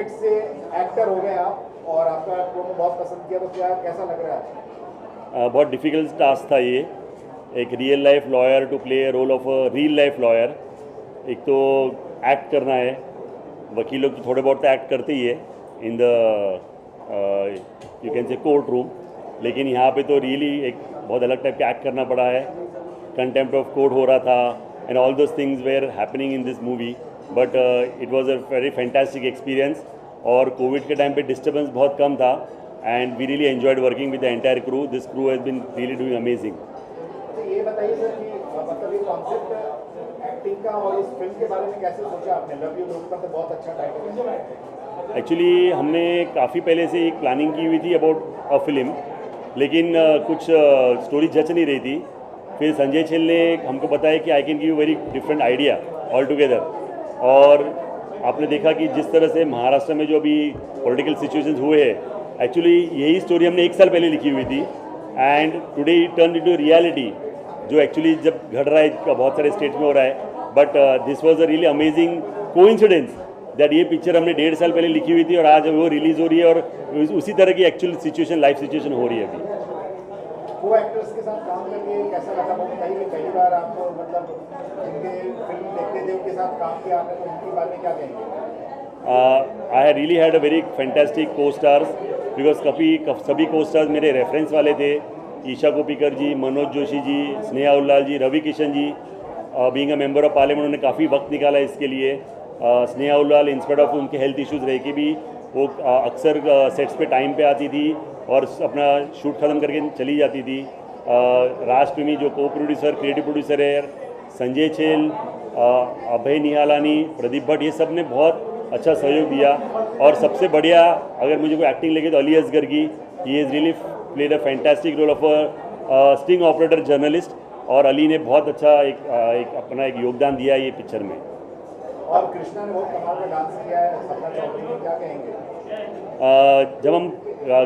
Aspect से actor हो गए आप और आपका प्रोमो बहुत पसंद किया, तो क्या कैसा लग रहा है? बहुत डिफ़िकल्ट टास्क था ये, एक real life lawyer to play role of a real life lawyer. एक तो एक्ट करना है, वकील लोग तो थोड़े बहुत तो एक्ट करते ही है in the you can say court room, लेकिन यहाँ पे तो रियली एक बहुत अलग टाइप का एक्ट करना पड़ा है। कंटेम्प्ट ऑफ कोर्ट हो रहा था and all those things were happening in this movie, but it was a very fantastic experience. और कोविड के टाइम पे डिस्टर्बेंस बहुत कम था and we really enjoyed working with the entire crew. This crew has been really doing amazing. तो ये बताइए sir कि मतलब ये कॉन्सेप्ट एक्टिंग का और इस फिल्म के बारे में कैसे सोचा आपने? लव यू लोग का तो बहुत अच्छा टाइटल है। एक्चुअली हमने काफ़ी पहले से एक प्लानिंग की हुई थी अबाउट अ फिल्म, लेकिन कुछ स्टोरी जच नहीं रही थी। फिर संजय छेल ने हमको बताया कि I can give very different idea all together. और आपने देखा कि जिस तरह से महाराष्ट्र में जो अभी पॉलिटिकल सिचुएशंस हुए हैं, एक्चुअली यही स्टोरी हमने 1 साल पहले लिखी हुई थी and today it turn into reality, जो एक्चुअली जब घट रहा है बहुत सारे स्टेट्स में हो रहा है। But this was a really amazing coincidence that ये पिक्चर हमने 1.5 साल पहले लिखी हुई थी और आज वो रिलीज़ हो रही है और उसी तरह की एक्चुअल सिचुएशन, लाइफ सिचुएशन हो रही है अभी। वो एक्टर्स के साथ काम करके कैसा लगा? वो बताइए कि पहली बार आपको मतलब जिनके फिल्म देखते थे उनके साथ काम किया आपने, तो उनके बारे में क्या कहेंगे? I really had a very fantastic co stars, because सभी को स्टार्स मेरे रेफरेंस वाले थे। Isha Koppikar ji, Manoj Joshi ji, Sneha Ullal ji, Ravi Kishan ji, being a member of parliament उन्होंने काफ़ी वक्त निकाला इसके लिए। स्नेहा उल्लाल इंस्पेड ऑफ उनके हेल्थ इश्यूज़ रह के भी वो अक्सर सेट्स पे टाइम पे आती थी और अपना शूट ख़त्म करके चली जाती थी। राज प्रेमी जो को प्रोड्यूसर, क्रिएटिव प्रोड्यूसर है, संजय छेल, अभय निहालानी, प्रदीप भट्ट, ये सब ने बहुत अच्छा सहयोग दिया। और सबसे बढ़िया अगर मुझे कोई एक्टिंग लगे तो अली असगर की, he is really played a fantastic role of a sting operator journalist, और अली ने बहुत अच्छा एक अपना एक योगदान दिया ये पिक्चर में। और कृष्णा ने बहुत कमाल का डांस किया है, सपना चौधरी ने, क्या कहेंगे? जब हम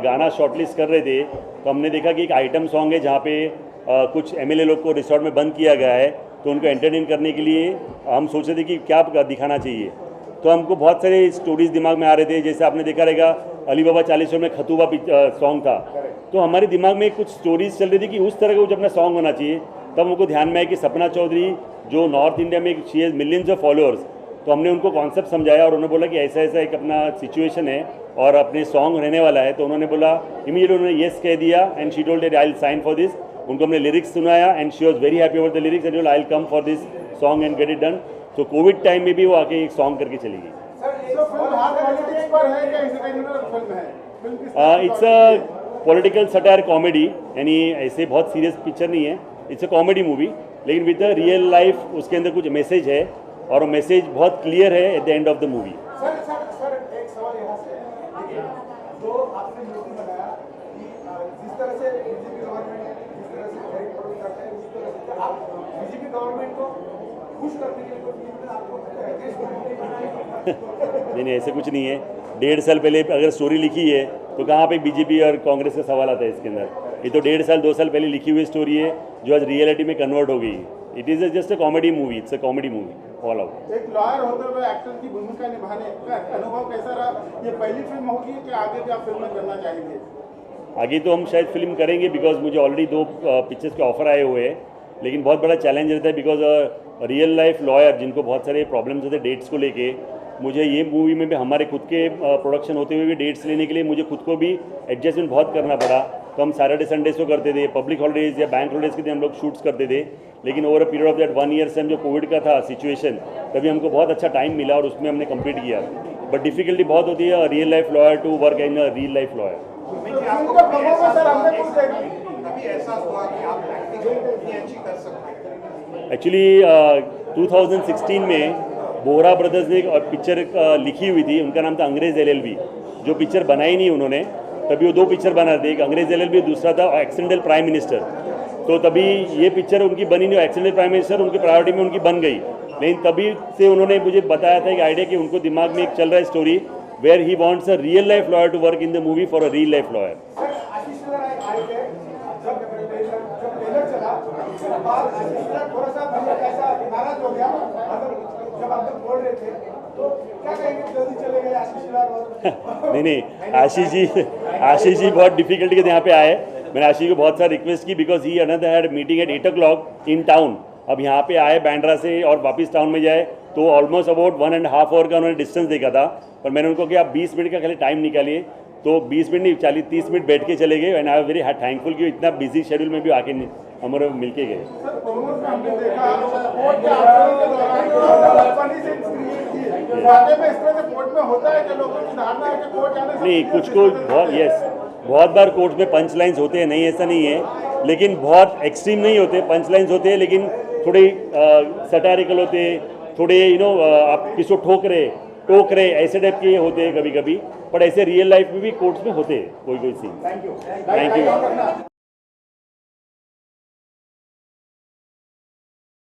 गाना शॉर्टलिस्ट कर रहे थे तो हमने देखा कि एक आइटम सॉन्ग है जहाँ पे कुछ एमएलए लोग को रिसोर्ट में बंद किया गया है, तो उनको एंटरटेन करने के लिए हम सोच रहे थे कि क्या दिखाना चाहिए। तो हमको बहुत सारे स्टोरीज दिमाग में आ रहे थे, जैसे आपने देखा रहेगा अली बाबा चालीसों में खतूबा सॉन्ग था, तो हमारे दिमाग में कुछ स्टोरीज चल रही थी कि उस तरह का कुछ अपना सॉन्ग होना चाहिए। तब हमको ध्यान में आया कि सपना चौधरी जो नॉर्थ इंडिया में she has millions of followers, तो हमने उनको कॉन्सेप्ट समझाया और उन्होंने बोला कि ऐसा ऐसा एक अपना सिचुएशन है और अपने सॉन्ग रहने वाला है। तो उन्होंने बोला, इमीडिएटली उन्होंने येस कह दिया and she told that I will sign for this. उनको हमने लिरिक्स सुनाया and she was very happy over the lyrics and I will come for this song and get it done. तो covid time में भी वो आके एक song करके चली गई। It's a political satire comedy, यानी ऐसे बहुत सीरियस पिक्चर नहीं है, इट्स अ कॉमेडी मूवी, लेकिन विद अ रियल लाइफ उसके अंदर कुछ मैसेज है और वो मैसेज बहुत क्लियर है at the end of the movie. Sir एक सवाल यहाँ से देखिए, जो आपने मीटिंग बनाया कि जिस तरह से बीजेपी गवर्नमेंट जिस तरह से खरीद फरोख्त करते हैं, उस तरह से आप बीजेपी गवर्नमेंट को खुश करने के लिए आपको नहीं, ऐसे कुछ नहीं है। 1.5 साल पहले अगर स्टोरी लिखी है तो कहाँ पे बीजेपी और कांग्रेस का सवाल आता है इसके अंदर? ये तो 1.5 साल 2 साल पहले लिखी हुई स्टोरी है जो आज रियलिटी में कन्वर्ट हो गई। It is just a comedy movie, it's a comedy movie all out. एक लॉयर होते हुए एक्टर की भूमिका निभाने का अनुभव कैसा रहा? ये पहली फिल्म होगी कि आगे भी आप फिल्में करना चाहेंगे? आगे तो हम शायद फिल्म करेंगे, बिकॉज मुझे ऑलरेडी 2 पिक्चर्स के ऑफर आए हुए हैं, लेकिन बहुत बड़ा चैलेंज रहता है बिकॉज रियल लाइफ लॉयर जिनको बहुत सारे प्रॉब्लम्स होते हैं डेट्स को लेके, मुझे ये मूवी में भी हमारे खुद के प्रोडक्शन होते हुए भी डेट्स लेने के लिए मुझे खुद को भी एडजस्टमेंट बहुत करना पड़ा। तो हम सैटरडे संडेज को करते थे, पब्लिक हॉलीडेज या बैंक हॉलीडेज के दिन हम लोग शूट्स करते थे, लेकिन over a period of that 1 year से हम जो कोविड का था सिचुएशन, तभी हमको बहुत अच्छा टाइम मिला और उसमें हमने कंप्लीट किया। बट डिफिकल्टी बहुत होती है real life lawyer to work in a real life lawyer. Actually 2016 में बोहरा ब्रदर्स ने एक पिक्चर लिखी हुई थी, उनका नाम था अंग्रेज़ LLB, जो पिक्चर बनाई नहीं उन्होंने, तभी वो 2 पिक्चर बना रहे थे, एक अंग्रेज़ LLB, दूसरा था एक्सीडेंटल प्राइम मिनिस्टर। तो तभी ये पिक्चर उनकी बनी नहीं, एक्सीडेंटल प्राइम मिनिस्टर उनकी प्रायोरिटी में उनकी बन गई, लेकिन तभी से उन्होंने मुझे बताया था एक आइडिया कि उनको दिमाग में एक चल रहा है story where he wants a real life lawyer to work in the movie for a real life lawyer. थोड़ा सा ऐसा नाराज हो गया, जब आप बोल रहे थे तो क्या कहेंगे, जल्दी चले गए आशीष लाल और नहीं आशीष जी बहुत डिफिकल्टी के यहाँ पे आए। मैंने आशीष को बहुत सारा रिक्वेस्ट की because he another had meeting at 8 o'clock in town. अब यहाँ पे आए बैंड्रा से और वापस टाउन में जाए तो ऑलमोस्ट अबाउट 1.5 hour का उन्होंने डिस्टेंस देखा था। पर मैंने उनको कहा आप 20 मिनट का खाली टाइम निकालिए, तो 20 मिनट नहीं 40-30 मिनट बैठ के चले गए। एंड आई वेरी थैंकफुल कि इतना बिजी शेड्यूल में भी आके हमारे मिल के गए। सर कॉमर्स में हमने देखा कोर्ट के आंदोलन के दौरान फनी सीन्स क्रिएट किए। वाकई में इस तरह से कोर्ट में होता है कि लोगों की धारणा है कि कोर्ट जाने से नहीं कुछ बहुत बार कोर्ट में पंच लाइन्स होते हैं, नहीं ऐसा नहीं है, लेकिन बहुत एक्सट्रीम नहीं होते। पंच लाइन्स होते हैं लेकिन थोड़े सटारिकल होते हैं, थोड़े आप किसी को टोक रहे ऐसे टाइप के होते हैं कभी कभी। पर ऐसे रियल लाइफ में भी कोर्ट्स में होते हैं कोई सीन। Thank you.